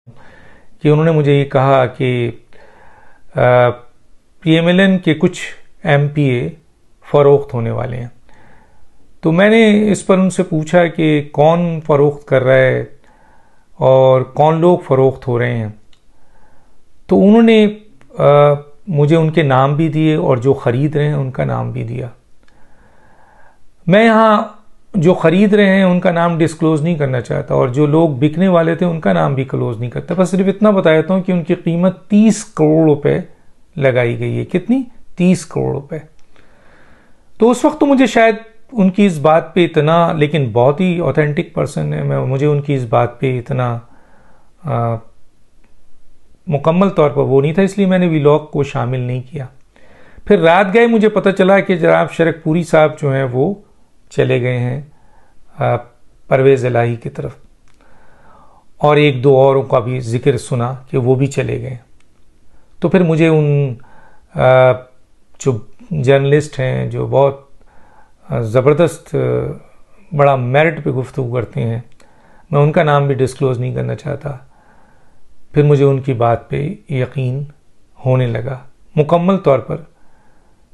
कि उन्होंने मुझे ये कहा कि PMLN के कुछ MPA फ़रोख्त होने वाले हैं। तो मैंने इस पर उनसे पूछा कि कौन फ़रोख्त कर रहा है और कौन लोग फ़रोख्त हो रहे हैं। तो उन्होंने मुझे उनके नाम भी दिए और जो ख़रीद रहे हैं उनका नाम भी दिया। मैं यहाँ जो ख़रीद रहे हैं उनका नाम डिस्क्लोज़ नहीं करना चाहता और जो लोग बिकने वाले थे उनका नाम भी क्लोज़ नहीं करता। बस सिर्फ इतना बता देता हूँ कि उनकी कीमत 30 करोड़ रुपए लगाई गई है। कितनी? 30 करोड़ रुपए। तो उस वक्त तो मुझे शायद उनकी इस बात पे इतना, लेकिन बहुत ही ऑथेंटिक पर्सन है, मुझे उनकी इस बात पे इतना मुकम्मल तौर पर वो नहीं था, इसलिए मैंने व्लॉग को शामिल नहीं किया। फिर रात गए मुझे पता चला कि जनाब शरकपुरी साहब जो हैं वो चले गए हैं परवेज़ इलाही की तरफ, और एक दो औरों का भी जिक्र सुना कि वो भी चले गए। तो फिर मुझे उन जो जर्नलिस्ट हैं जो बहुत ज़बरदस्त बड़ा मेरिट पे गुफ्तगू करते हैं, मैं उनका नाम भी डिस्क्लोज़ नहीं करना चाहता। फिर मुझे उनकी बात पे यकीन होने लगा, मुकम्मल तौर पर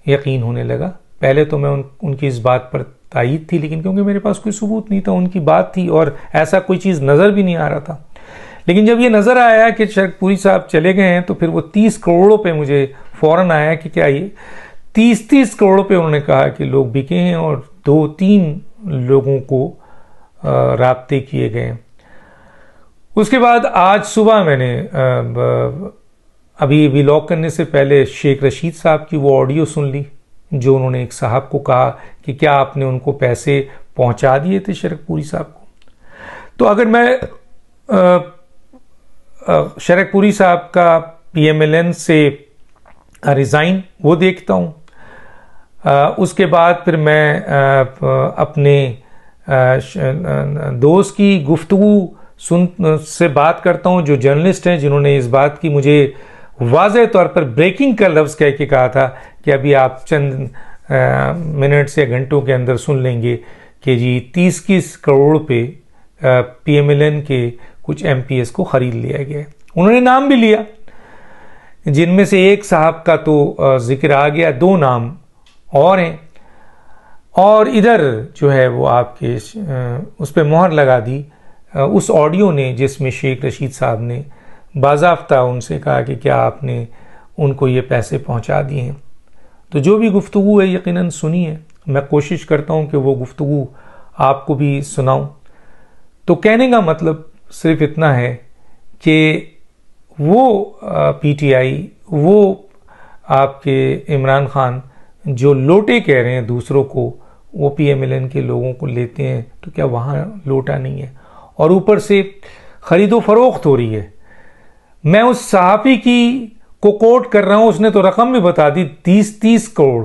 यकीन होने लगा। पहले तो मैं उनकी इस बात पर तायीद थी, लेकिन क्योंकि मेरे पास कोई सबूत नहीं था, उनकी बात थी और ऐसा कोई चीज़ नज़र भी नहीं आ रहा था। लेकिन जब ये नज़र आया कि शरकपुरी साहब चले गए हैं, तो फिर वो 30 करोड़ पे मुझे फ़ौरन आया कि क्या ये 30 करोड़ पे उन्होंने कहा कि लोग बिके हैं और 2-3 लोगों को राब्ते किए गए। उसके बाद आज सुबह मैंने अभी व्लॉग करने से पहले शेख रशीद साहब की वो ऑडियो सुन ली, जो उन्होंने एक साहब को कहा कि क्या आपने उनको पैसे पहुंचा दिए थे शरकपुरी साहब को। तो अगर मैं शरकपुरी साहब का PMLN से रिज़ाइन वो देखता हूँ, उसके बाद फिर मैं अपने दोस्त की गुफ्तगू से बात करता हूँ, जो जर्नलिस्ट हैं, जिन्होंने इस बात की मुझे वाज़ेह तौर पर ब्रेकिंग का लफ्ज़ कह के कहा था कि अभी आप चंद मिनट्स या घंटों के अंदर सुन लेंगे कि जी 30 करोड़ पे PMLN के कुछ MPS को ख़रीद लिया गया। उन्होंने नाम भी लिया, जिनमें से एक साहब का तो जिक्र आ गया, 2 नाम और हैं, और इधर जो है वो आपके उस पर मोहर लगा दी उस ऑडियो ने, जिसमें शेख रशीद साहब ने बाज़ाफ्ता उनसे कहा कि क्या आपने उनको ये पैसे पहुंचा दिए हैं। तो जो भी गुफ्तगू है यकीनन सुनी है, मैं कोशिश करता हूं कि वो गुफ्तगू आपको भी सुनाऊं। तो कहने का मतलब सिर्फ इतना है कि वो PTI, वो आपके इमरान खान जो लोटे कह रहे हैं दूसरों को, वो PMLN के लोगों को लेते हैं, तो क्या वहाँ लोटा नहीं है? और ऊपर से खरीदो फरोख्त हो रही है। मैं उस सहाफ़ी की को कोट कर रहा हूं, उसने तो रकम भी बता दी, 30 करोड़।